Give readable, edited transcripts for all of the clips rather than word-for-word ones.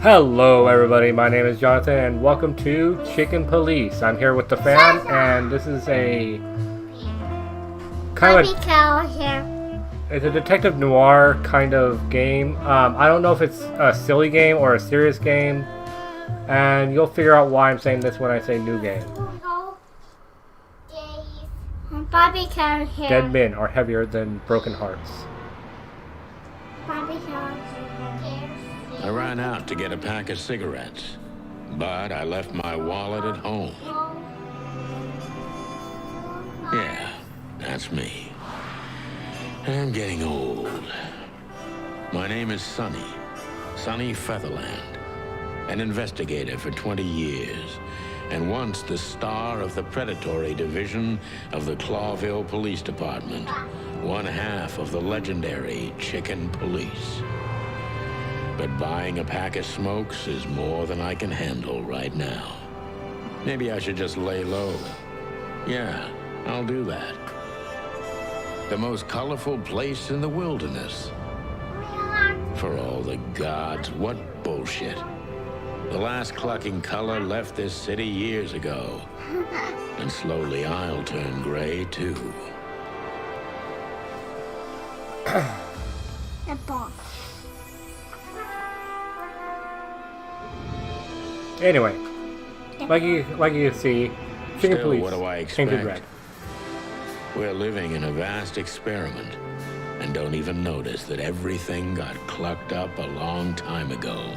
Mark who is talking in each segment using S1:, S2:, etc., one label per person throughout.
S1: Hello everybody, my name is Jonathan and welcome to Chicken Police. I'm here with the fam and this is a kind of it's a detective noir kind of game. I don't know if it's a silly game or a serious game, and you'll figure out why I'm saying this when I say new game.
S2: Bobby Cow here.
S1: Dead men are heavier than broken hearts.
S2: Bobby Cow.
S3: I ran out to get a pack of cigarettes, but I left my wallet at home. Yeah, that's me. And I'm getting old. My name is Sonny Featherland, an investigator for 20 years, and once the star of the predatory division of the Clawville Police Department, one half of the legendary Chicken Police. But buying a pack of smokes is more than I can handle right now. Maybe I should just lay low. Yeah, I'll do that. The most colorful place in the wilderness. For all the gods, what bullshit. The last clucking color left this city years ago. And slowly I'll turn gray too.
S2: The ball.
S1: Anyway, like you can see, Chicken
S3: Still,
S1: Police
S3: what do I
S1: painted
S3: expect?
S1: red.
S3: We're living in a vast experiment, and don't even notice that everything got clucked up a long time ago.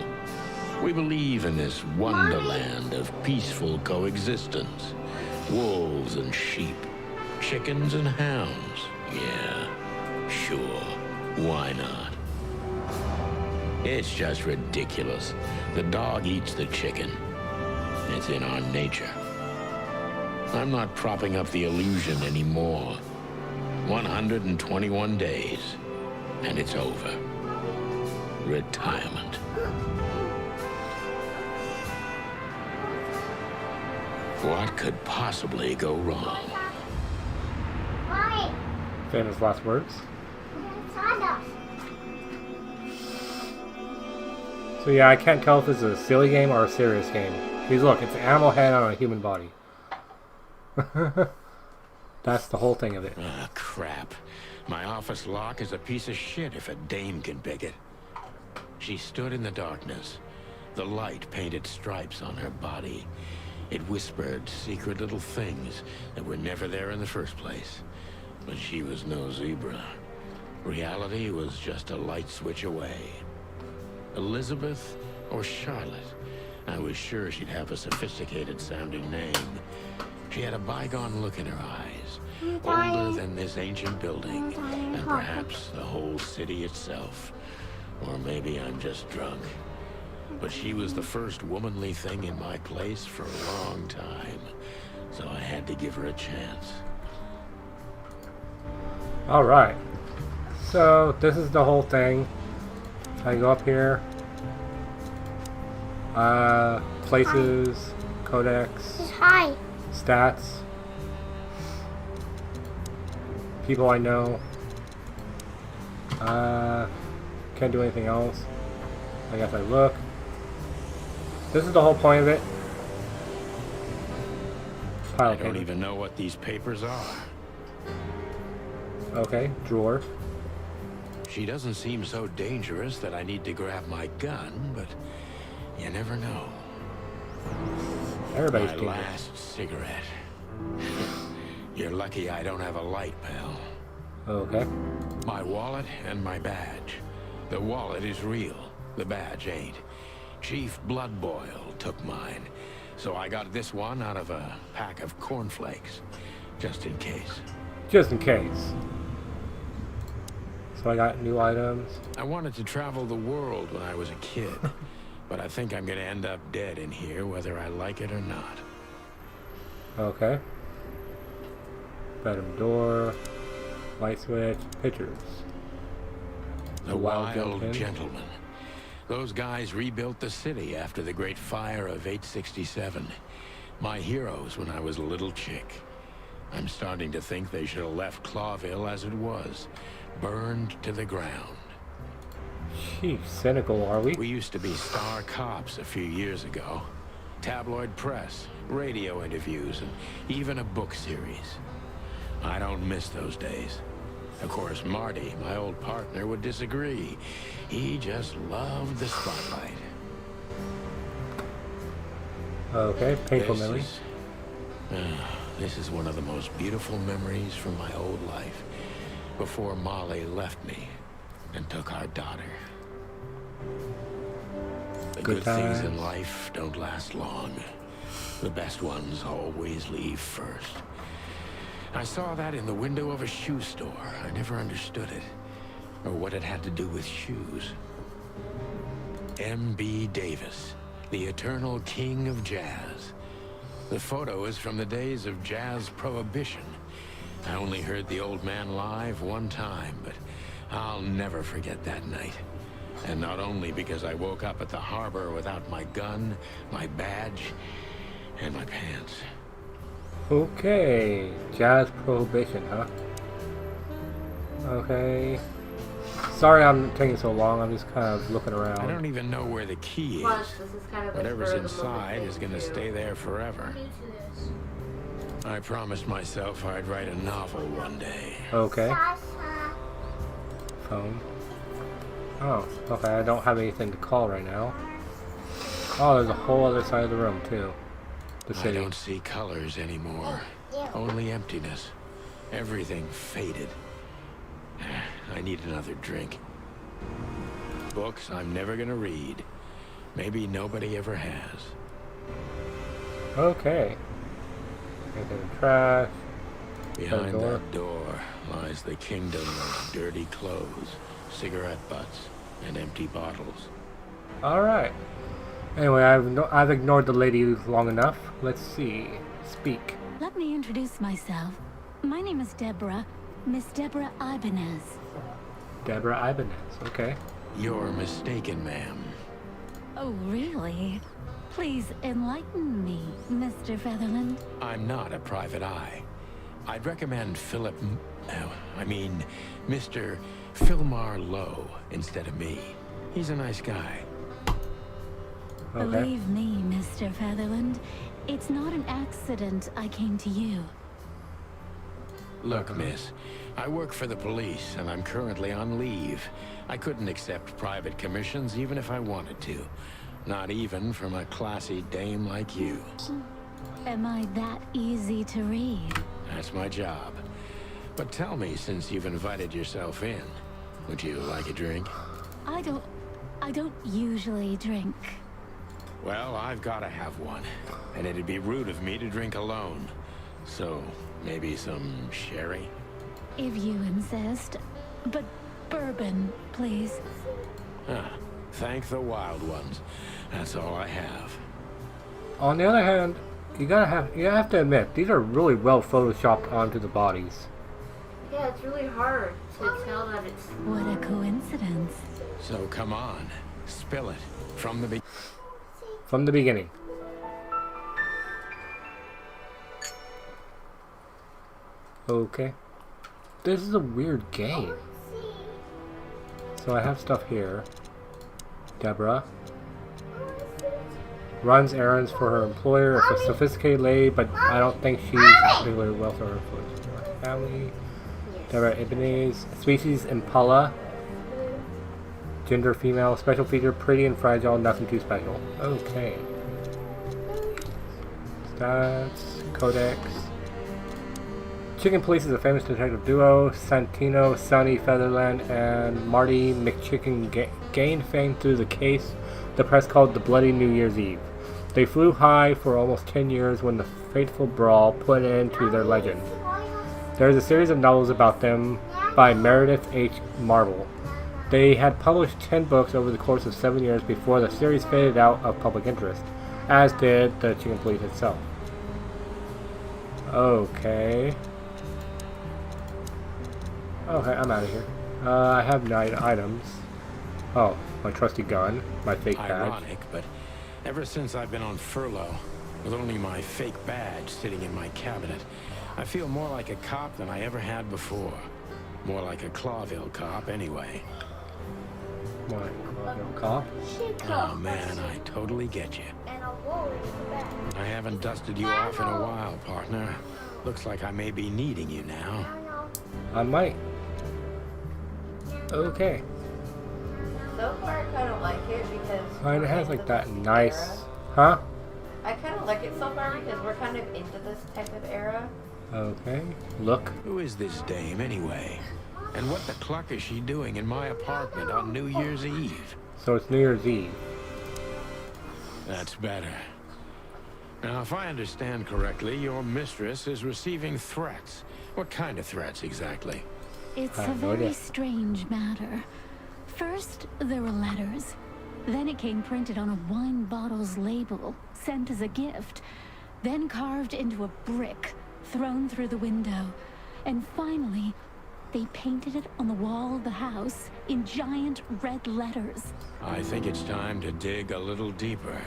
S3: We believe in this wonderland of peaceful coexistence. Wolves and sheep, chickens and hounds. Yeah, sure, why not? It's just ridiculous. The dog eats the chicken. It's in our nature. I'm not propping up the illusion anymore. 121 days, and it's over. Retirement. What could possibly go wrong?
S2: Why?
S1: Famous last words. So yeah, I can't tell if this is a silly game or a serious game. Because look, it's an animal head on a human body. That's the whole thing of it.
S3: Ah, crap. My office lock is a piece of shit if a dame can pick it. She stood in the darkness. The light painted stripes on her body. It whispered secret little things that were never there in the first place. But she was no zebra. Reality was just a light switch away. Elizabeth or Charlotte? I was sure she'd have a sophisticated sounding name. She had a bygone look in her eyes, older than this ancient building, and perhaps the whole city itself. Or maybe I'm just drunk. But she was the first womanly thing in my place for a long time, so I had to give her a chance.
S1: Alright. So, this is the whole thing. I go up here. Places, codex,
S2: Hi.
S1: stats, people I know. Can't do anything else. I guess I look. This is the whole point of it. Pile
S3: I
S1: of
S3: don't
S1: paper.
S3: even know what these papers are.
S1: Okay, drawer.
S3: She doesn't seem so dangerous that I need to grab my gun, but you never know.
S1: Everybody's
S3: My
S1: dangerous.
S3: last cigarette. You're lucky I don't have a light, pal.
S1: Okay.
S3: My wallet and my badge. The wallet is real. The badge ain't. Chief Bloodboil took mine, so I got this one out of a pack of cornflakes, just in case.
S1: Just in case. So I got new items.
S3: I wanted to travel the world when I was a kid, but I think I'm gonna end up dead in here whether I like it or not.
S1: Okay. Bedroom door. Light switch. Pictures.
S3: The Wild
S1: Gentleman.
S3: Gentleman. Those guys rebuilt the city after the Great Fire of 867. My heroes when I was a little chick. I'm starting to think they should have left Clawville as it was, burned to the ground.
S1: Sheesh, cynical, are we?
S3: We used to be star cops a few years ago. Tabloid press, radio interviews, and even a book series. I don't miss those days. Of course, Marty, my old partner, would disagree. He just loved the spotlight.
S1: Okay, painful memory.
S3: This is one of the most beautiful memories from my old life. Before Molly left me and took our daughter. The good things in life don't last long. The best ones always leave first. I saw that in the window of a shoe store. I never understood it, or what it had to do with shoes. M.B. Davis, the eternal king of jazz. The photo is from the days of jazz prohibition. I only heard the old man live one time, but I'll never forget that night. And not only because I woke up at the harbor without my gun, my badge, and my pants.
S1: Okay, jazz prohibition, huh? Okay. Sorry I'm taking so long, I'm just kind of looking around.
S3: I don't even know where the key is.
S2: Plus, this is kind of a
S3: Whatever's
S2: spur of the moment
S3: inside
S2: thing,
S3: is gonna
S2: too.
S3: stay there forever. I promised myself I'd write a novel one day.
S1: Okay. Phone. Oh, okay, I don't have anything to call right now. Oh, there's a whole other side of the room, too. The
S3: I
S1: city.
S3: don't see colors anymore. Only emptiness. Everything faded. I need another drink. Books I'm never gonna read. Maybe nobody ever has.
S1: Okay. Anything in the trash.
S3: Behind
S1: door.
S3: that door lies the kingdom of dirty clothes, cigarette butts, and empty bottles.
S1: Alright. Anyway, I've ignored the lady long enough. Let's see. Speak.
S4: Let me introduce myself. My name is Deborah, Miss Deborah Ibanez.
S1: Deborah Ibanez. Okay.
S3: You're mistaken, ma'am.
S4: Oh, really? Please enlighten me, Mr. Featherland.
S3: I'm not a private eye. I'd recommend Mr. Philmar Lowe instead of me. He's a nice guy.
S1: Okay.
S4: Believe me, Mr. Featherland, it's not an accident I came to you.
S3: Look, miss, I work for the police, and I'm currently on leave. I couldn't accept private commissions even if I wanted to. Not even from a classy dame like you.
S4: Am I that easy to read?
S3: That's my job. But tell me, since you've invited yourself in, would you like a drink?
S4: I don't usually drink.
S3: Well, I've got to have one. And it'd be rude of me to drink alone. So, maybe some sherry?
S4: If you insist. But bourbon, please.
S3: Ah, thank the wild ones. That's all I have.
S1: On the other hand, you have to admit, these are really well photoshopped onto the bodies.
S2: Yeah, it's really hard to tell that it's...
S4: What a coincidence.
S3: So come on, spill it from the beginning.
S1: From the beginning. Okay. This is a weird game. So I have stuff here. Deborah runs errands for her employer, a sophisticated lady, but I don't think she's particularly well for her influence for her family. Deborah Ibanez, species Impala, gender female, special feature pretty and fragile, nothing too special. Okay. Stats, Codex. Chicken Police is a famous detective duo. Santino, Sonny Featherland, and Marty McChicken gained fame through the case the press called the Bloody New Year's Eve. They flew high for almost 10 years when the fateful brawl put an end to their legend. There is a series of novels about them by Meredith H. Marble. They had published 10 books over the course of 7 years before the series faded out of public interest, as did the Chicken Police itself. Okay. Okay, I'm out of here. I have 9 items. Oh, my trusty gun, my fake badge.
S3: Ironic, but ever since I've been on furlough, with only my fake badge sitting in my cabinet, I feel more like a cop than I ever had before. More like a Clawville cop, anyway.
S1: What? Cop?
S3: Oh man, I totally get you.
S2: And a wall in the back.
S3: I haven't dusted you off in a while, partner. Looks like I may be needing you now.
S1: I might. Okay.
S5: So far, I kind of like it because.
S1: Alright, it
S5: we're
S1: has
S5: into
S1: like that
S5: this
S1: nice.
S5: era.
S1: Huh?
S5: I kind of like it so far because we're kind of into this type of era.
S1: Okay. Look.
S3: Who is this dame anyway? And what the cluck is she doing in my apartment on New Year's Eve?
S1: So it's New Year's Eve.
S3: That's better. Now, if I understand correctly, your mistress is receiving threats. What kind of threats exactly?
S4: It's
S1: I
S4: a
S1: have no
S4: very
S1: idea.
S4: strange matter. First, there were letters. Then it came printed on a wine bottle's label, sent as a gift. Then carved into a brick, thrown through the window. And finally, they painted it on the wall of the house in giant red letters.
S3: I think it's time to dig a little deeper.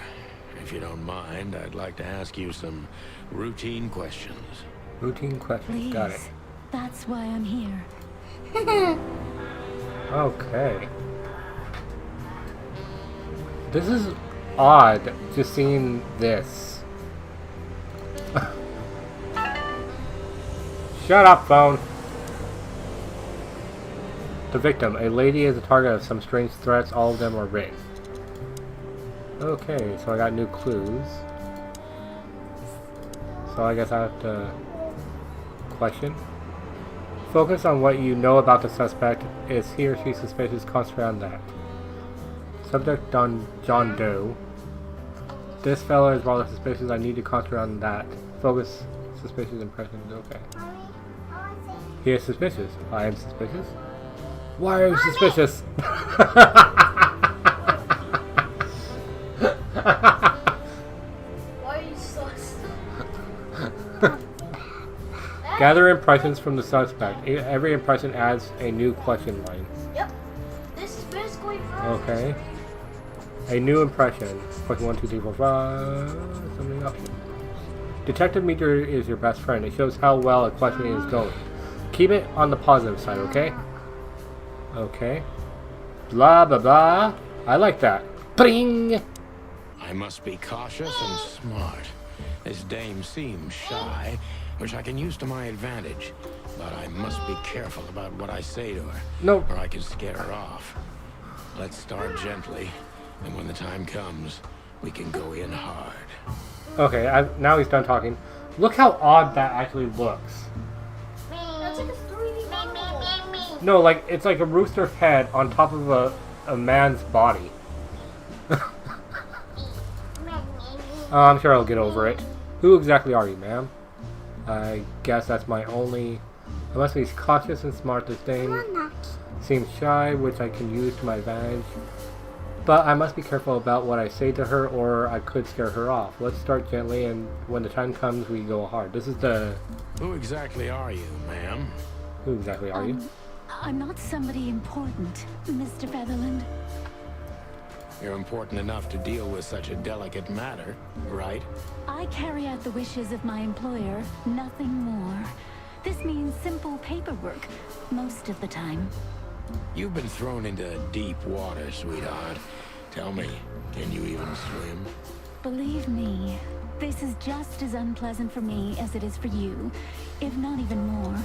S3: If you don't mind, I'd like to ask you some routine questions.
S1: Routine questions.
S4: Please,
S1: Got it.
S4: that's why I'm here.
S1: Okay. This is odd, just seeing this. Shut up, phone. The victim. A lady is the target of some strange threats. All of them are rigged. Okay, so I got new clues. So I guess I have to question. Focus on what you know about the suspect. Is he or she suspicious? Concentrate on that. Subject John Doe. This fella is rather suspicious. I need to concentrate on that. Focus suspicious impressions. Okay. He is suspicious. I am suspicious. Why are you suspicious?
S2: Why are you so
S1: Gather impressions from the suspect. Every impression adds a new question line.
S2: Yep. This is best going first.
S1: Okay. A new impression. Question 1, 2, 3, 4, 5. Something options. Detective meter is your best friend. It shows how well a question is going. Keep it on the positive side, okay? Okay. Blah, blah, blah. I like that. Bring!
S3: I must be cautious and smart. This dame seems shy, which I can use to my advantage. But I must be careful about what I say to her,
S1: No.
S3: or I can scare her off. Let's start gently, and when the time comes, we can go in hard.
S1: Okay, now he's done talking. Look how odd that actually looks.
S2: That's like a 3D model.
S1: No, like, it's like a rooster's head on top of a man's body. I'm sure I'll get over it. Who exactly are you, ma'am? I guess that's my only... I must be cautious and smart. This dame seems shy, which I can use to my advantage. But I must be careful about what I say to her, or I could scare her off. Let's start gently, and when the time comes, we go hard. This is the...
S3: Who exactly are you, ma'am?
S1: Who exactly are you?
S4: I'm not somebody important, Mr. Featherland.
S3: You're important enough to deal with such a delicate matter, right?
S4: I carry out the wishes of my employer, nothing more. This means simple paperwork, most of the time.
S3: You've been thrown into deep water, sweetheart. Tell me, can you even swim?
S4: Believe me, this is just as unpleasant for me as it is for you, if not even more.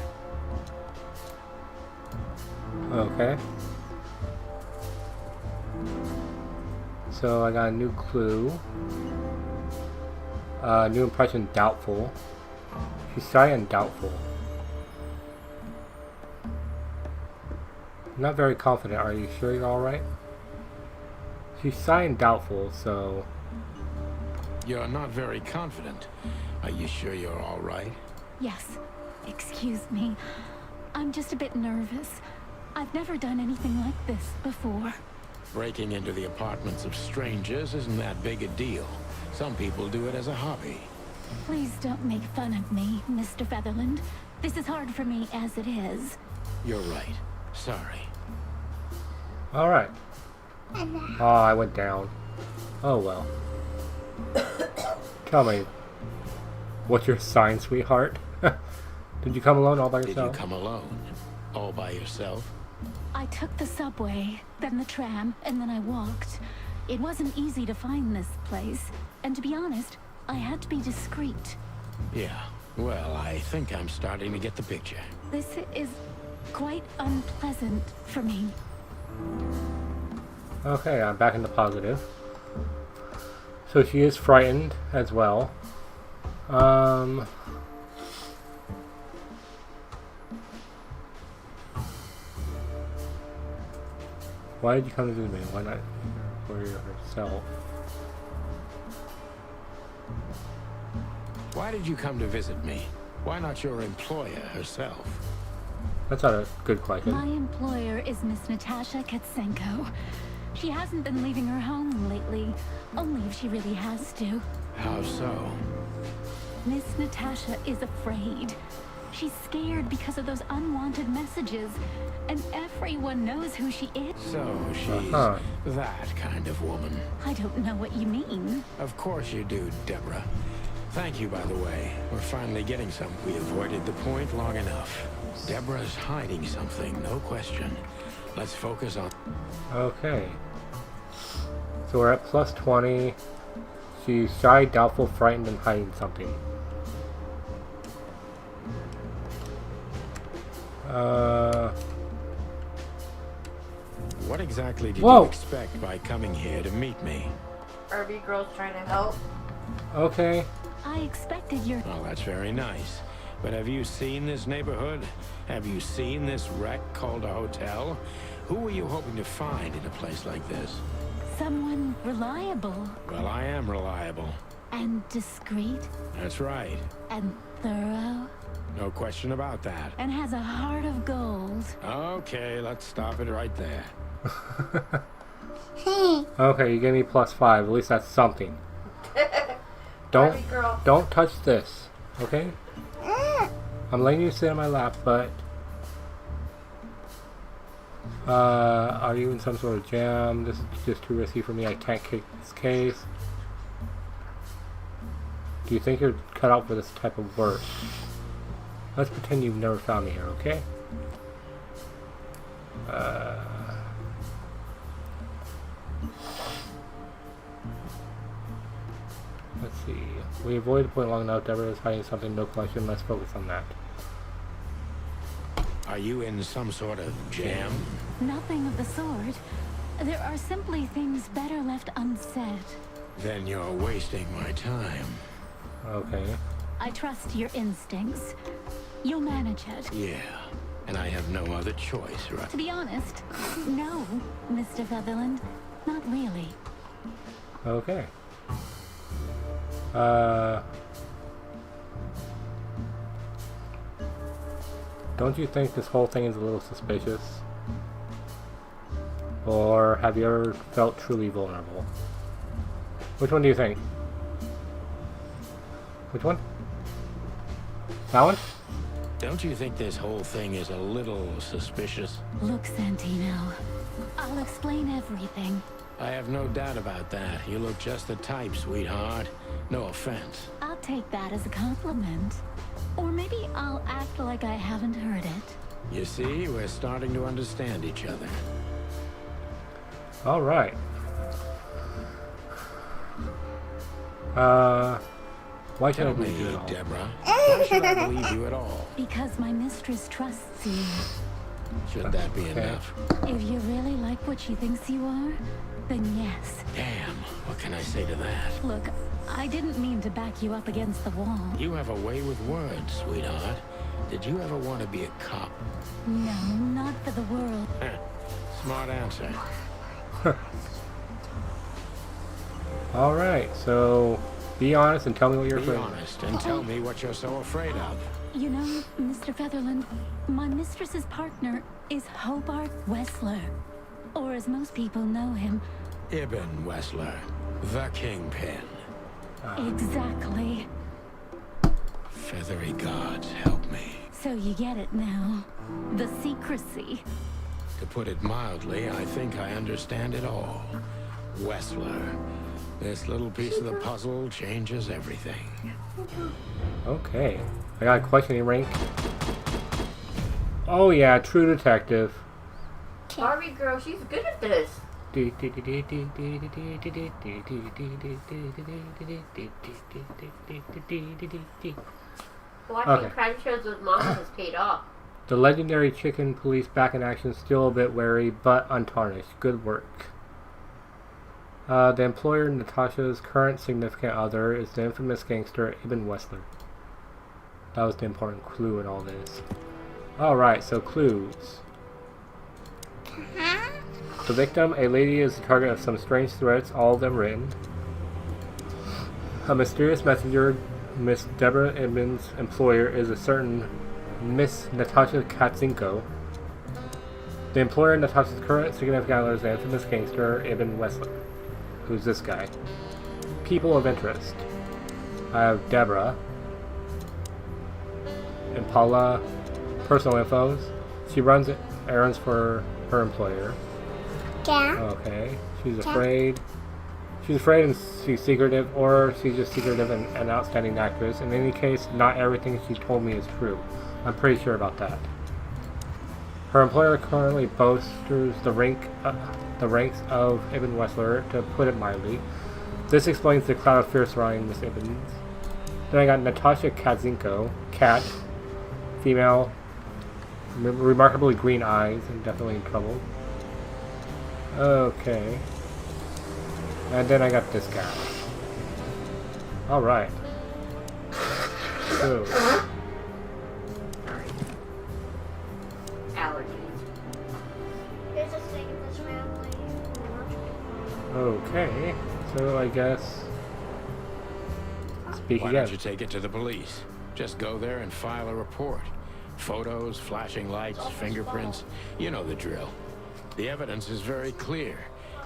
S1: Okay. So I got a new clue. New impression, doubtful. She's shy and doubtful. Not very confident. Are you sure you're alright? She's shy and doubtful, so...
S3: You're not very confident. Are you sure you're all right?
S4: Yes, excuse me. I'm just a bit nervous. I've never done anything like this before.
S3: Breaking into the apartments of strangers isn't that big a deal. Some people do it as a hobby.
S4: Please don't make fun of me, Mr. Featherland. This is hard for me as it is.
S3: You're right. Sorry.
S1: Alright. Oh, I went down. Oh well. Tell me, what's your sign, sweetheart? Did you come alone all by
S3: Did you
S1: yourself?
S3: come alone? All by yourself?
S4: I I took the subway, then the tram, and then I walked. It wasn't easy to find this place, and to be honest, I had to be discreet.
S3: Yeah, well, I think I'm starting to get the picture.
S4: This is quite unpleasant for me.
S1: Okay, I'm back in the positive. So she is frightened as well. Why did you come to visit me? Why not for yourself?
S3: Why did you come to visit me? Why not your employer herself?
S1: That's not a good question.
S4: My employer is Miss Natasha Katsenko. She hasn't been leaving her home lately, only if she really has to.
S3: How so?
S4: Miss Natasha is afraid. She's scared because of those unwanted messages, and everyone knows who she is.
S3: So she's that kind of woman.
S4: I don't know what you mean.
S3: Of course you do, Deborah. Thank you, by the way. We're finally getting some. We avoided the point long enough. Deborah's hiding something, no question. Let's focus on...
S1: Okay. So we're at plus 20. She's shy, doubtful, frightened, and hiding something.
S3: What exactly did you expect by coming here to meet me?
S5: RV girl's trying to help.
S1: Okay.
S4: I expected your...
S3: Well, that's very nice. But have you seen this neighborhood? Have you seen this wreck called a hotel? Who were you hoping to find in a place like this?
S4: Someone reliable.
S3: Well, I am reliable.
S4: And discreet.
S3: That's right.
S4: And thorough.
S3: No question about that.
S4: And has a heart of gold.
S3: Okay, let's stop it right there.
S1: Okay, you gave me plus 5. At least that's something. Don't touch this. Okay? I'm letting you sit on my lap, but... are you in some sort of jam? This is just too risky for me. I can't kick this case. Do you think you're cut out for this type of work? Let's pretend you've never found me here, okay? Let's see. We avoided the point long enough. Deborah is hiding something, no question. Let's focus on that.
S3: Are you in some sort of jam?
S4: Nothing of the sort. There are simply things better left unsaid.
S3: Then you're wasting my time.
S1: Okay.
S4: I trust your instincts. You'll manage it.
S3: Yeah, and I have no other choice, right?
S4: To be honest, no, Mr. Sutherland. Not really.
S1: Okay. Don't you think this whole thing is a little suspicious? Or have you ever felt truly vulnerable? Which one do you think? Which one? That one?
S3: Don't you think this whole thing is a little suspicious?
S4: Look, Santino, I'll explain everything.
S3: I have no doubt about that. You look just the type, sweetheart. No offense.
S4: I'll take that as a compliment. Or maybe I'll act like I haven't heard it.
S3: You see, we're starting to understand each other.
S1: Alright. Why should I
S3: Tell
S1: believe you
S3: me,
S1: at all?
S3: Deborah. Why should I believe you at all?
S4: Because my mistress trusts you.
S3: Should that be enough?
S4: If you really like what she thinks you are, then yes.
S3: Damn, what can I say to that?
S4: Look, I didn't mean to back you up against the wall.
S3: You have a way with words, sweetheart. Did you ever want to be a cop?
S4: No, not for the world.
S3: Smart answer.
S1: Alright, so be honest and tell me what you're
S3: Be
S1: afraid of.
S3: honest and tell me what you're so afraid of.
S4: You know, Mr. Featherland, my mistress's partner is Hobart Wessler. Or as most people know him.
S3: Ibn Wessler, the Kingpin.
S4: Exactly.
S3: Feathery gods, help me.
S4: So you get it now. The secrecy.
S3: To put it mildly, I think I understand it all. Wessler. This little piece of the puzzle changes everything.
S1: Okay. I got a questioning rank. Oh yeah, true detective.
S2: Barbie girl, she's good at this. Watching crime shows with mom has paid off.
S1: The legendary chicken police back in action, still a bit wary, but untarnished. Good work. The employer, Natasha's current significant other, is the infamous gangster Ibn Wessler. That was the important clue in all this. Alright, so clues. The victim, a lady, is the target of some strange threats, all of them written. A mysterious messenger, Miss Deborah Ibn's employer, is a certain Miss Natasha Katzenko. The employer, Natasha's current significant other, is the infamous gangster Ibn Wessler. Who's this guy? People of interest. I have Deborah. Impala. Personal infos. She runs errands for her employer.
S6: Yeah.
S1: Okay. She's afraid. She's afraid and she's secretive, or she's just secretive and an outstanding actress. In any case, not everything she told me is true. I'm pretty sure about that. Her employer currently bolsters the ranks of Ibn Wessler, to put it mildly. This explains the cloud of fear surrounding Miss Ibn's. Then I got Natasha Katzenko, cat, female, remarkably green eyes, and definitely in trouble. Okay. And then I got this guy. Alright. So.
S6: Here's a thing in this family.
S1: Okay. So I guess. Speak
S3: Why
S1: again.
S3: don't you take it to the police? Just go there and file a report. Photos, flashing lights, fingerprints. You know the drill. The evidence is very clear.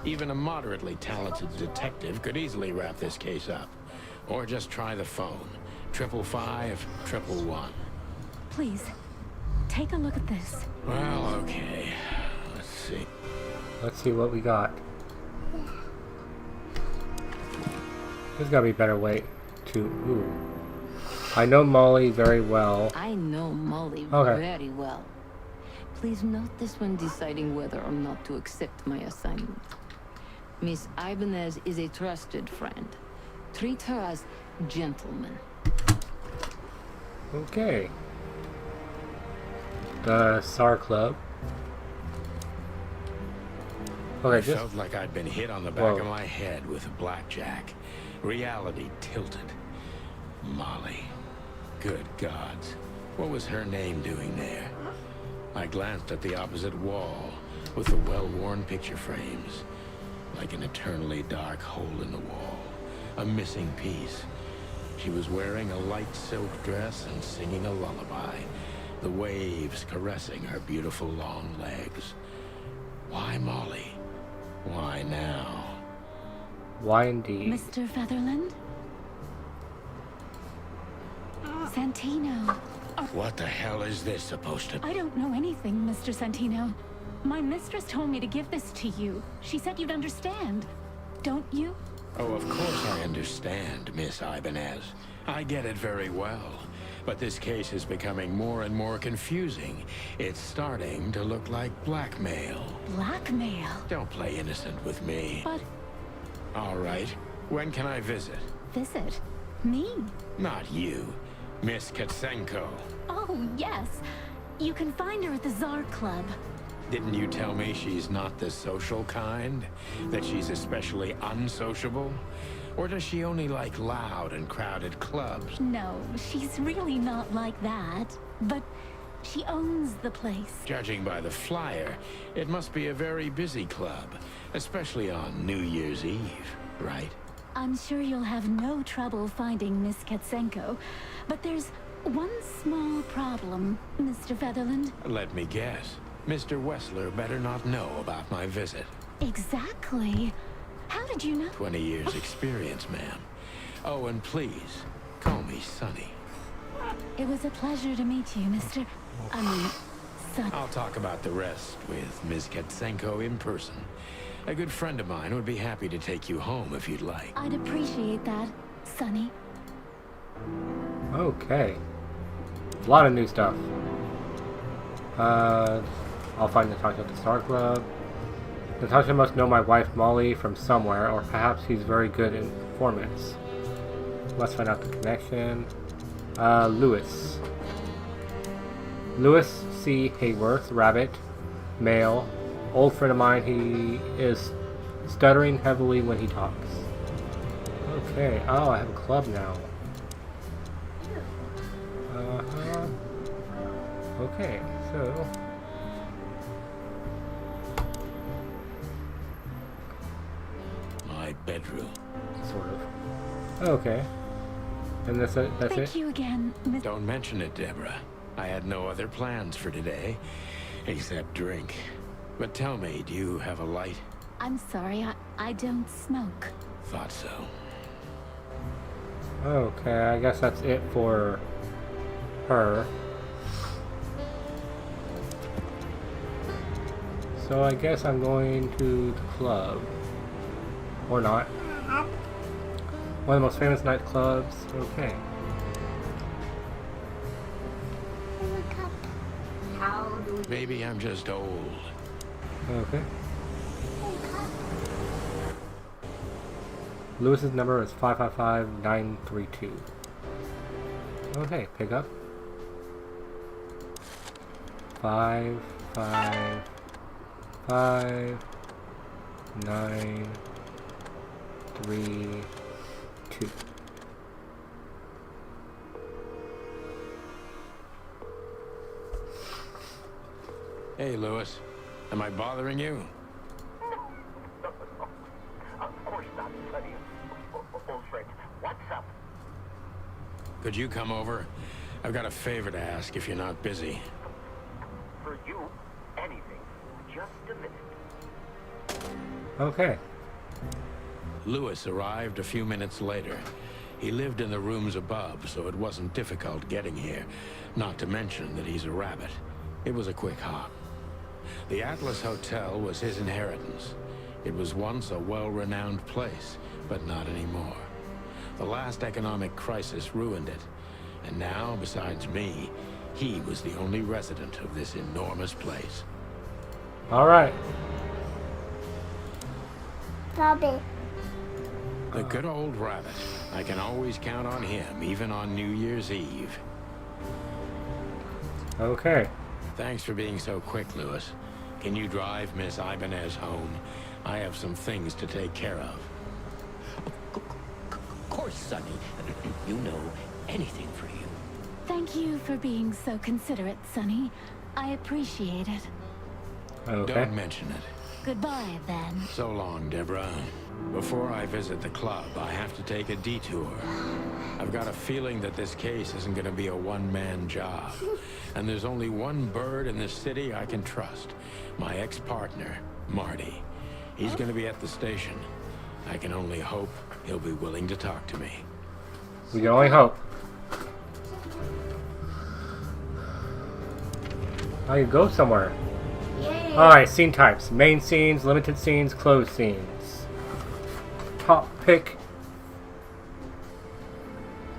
S3: Even a moderately talented detective could easily wrap this case up. Or just try the phone. 555-111.
S4: Please, take a look at this.
S3: Well, okay. Let's see.
S1: Let's see what we got. There's gotta be a better way to. Ooh. I know Molly very well.
S7: I know Molly
S1: Okay.
S7: very well. Please note this when deciding whether or not to accept my assignment. Miss Ibanez is a trusted friend. Treat her as gentleman.
S1: Okay. The SAR Club.
S3: I
S1: Okay, just
S3: felt like I'd been hit on the back
S1: Whoa.
S3: of my head with a blackjack. Reality tilted. Molly. Good gods. What was her name doing there? I glanced at the opposite wall with the well-worn picture frames. Like an eternally dark hole in the wall. A missing piece. She was wearing a light silk dress and singing a lullaby. The waves caressing her beautiful long legs. Why Molly? Why now?
S1: why indeed?
S4: Mr. Featherland? Santino.
S3: What the hell is this supposed to be?
S4: I don't know anything, Mr. Santino. My mistress told me to give this to you. She said you'd understand. Don't you?
S3: Oh, of course I understand, Miss Ibanez. I get it very well. But this case is becoming more and more confusing. It's starting to look like blackmail.
S4: Blackmail?
S3: Don't play innocent with me.
S4: But
S3: All right. When can I visit?
S4: visit me?
S3: Not you. Miss Katsenko.
S4: Oh, yes. You can find her at the Tsar Club.
S3: Didn't you tell me she's not the social kind? That she's especially unsociable? Or does she only like loud and crowded clubs?
S4: No, she's really not like that. But she owns the place.
S3: Judging by the flyer, it must be a very busy club. Especially on New Year's Eve, right?
S4: I'm sure you'll have no trouble finding Miss Katsenko. But there's one small problem, Mr. Featherland.
S3: Let me guess. Mr. Wessler better not know about my visit.
S4: Exactly. How did you know?
S3: 20 years experience, ma'am. Oh, and please, call me Sonny.
S4: It was a pleasure to meet you, Mr. Son.
S3: I'll talk about the rest with Ms. Katsenko in person. A good friend of mine would be happy to take you home if you'd like.
S4: I'd appreciate that, Sonny.
S1: Okay. A lot of new stuff. I'll find Natasha at the Star Club. Natasha must know my wife Molly from somewhere, or perhaps he's very good in informants. Let's find out the connection. Lewis. Lewis C. Hayworth, rabbit, male, old friend of mine. He is stuttering heavily when he talks. Okay. Oh, I have a club now. Okay, so
S3: My bedroom.
S1: sort of. Okay. And that's it.
S4: Thank you again, Miss.
S3: Don't mention it, Deborah. I had no other plans for today, except drink. But tell me, do you have a light?
S4: I'm sorry, I don't smoke.
S3: Thought so.
S1: Okay, I guess that's it for her. So I guess I'm going to the club. Or not. One of the most famous nightclubs. Okay.
S2: How do we...
S3: Maybe I'm just old.
S1: Okay. Lewis's number is 555-932. Okay, pick up. 5, 5, 5, 9, 3, 2.
S3: Hey, Lewis. Am I bothering you?
S8: Of course not, Sonny. Old friend, what's up?
S3: Could you come over? I've got a favor to ask if you're not busy.
S8: For you, anything. Just a minute.
S1: Okay.
S3: Lewis arrived a few minutes later. He lived in the rooms above, so it wasn't difficult getting here. Not to mention that he's a rabbit. It was a quick hop. The Atlas Hotel was his inheritance. It was once a well-renowned place, but not anymore. The last economic crisis ruined it. And now, besides me, he was the only resident of this enormous place.
S1: Alright.
S6: Bobby.
S3: The good old rabbit. I can always count on him, even on New Year's Eve.
S1: Okay.
S3: Thanks for being so quick, Lewis. Can you drive Miss Ibanez home? I have some things to take care of.
S9: Of course, Sonny. You know, anything for you.
S4: Thank you for being so considerate, Sonny. I appreciate it.
S1: Okay.
S3: Don't mention it.
S4: Goodbye, then.
S3: So long, Deborah. Before I visit the club, I have to take a detour. I've got a feeling that this case isn't going to be a one-man job. And there's only one bird in this city I can trust. My ex-partner, Marty. He's going to be at the station. I can only hope he'll be willing to talk to me.
S1: We can only hope. I can go somewhere.
S2: Yay!
S1: Alright, scene types. Main scenes, limited scenes, closed scenes. Top pick.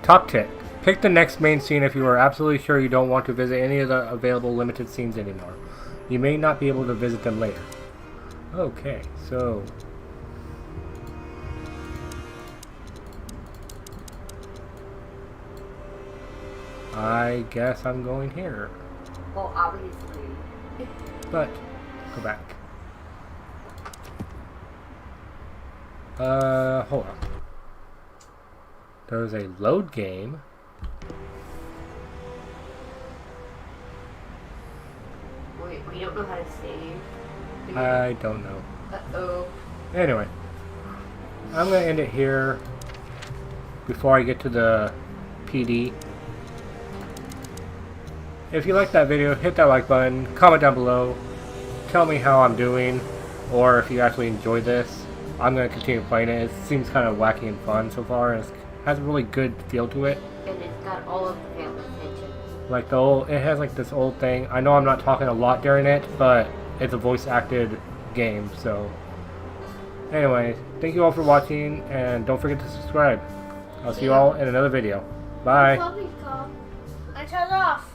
S1: Top tip. Pick the next main scene if you are absolutely sure you don't want to visit any of the available limited scenes anymore. You may not be able to visit them later. Okay, so... I guess I'm going here.
S2: Well, obviously.
S1: But, go back. Hold on. There's a load game.
S2: Wait, we don't know how to save. Do we?
S1: I don't know.
S2: Uh-oh.
S1: Anyway. I'm going to end it here before I get to the PD. If you liked that video, hit that like button, comment down below, tell me how I'm doing, or if you actually enjoyed this. I'm going to continue playing it. It seems kind of wacky and fun so far, and it has a really good feel to it.
S2: And it's got all of the family attention.
S1: Like the old, it has like this old thing. I know I'm not talking a lot during it, but it's a voice acted game, so. Anyway, thank you all for watching, and don't forget to subscribe. I'll see you all in another video. Bye.
S6: Puppy call. I turned off.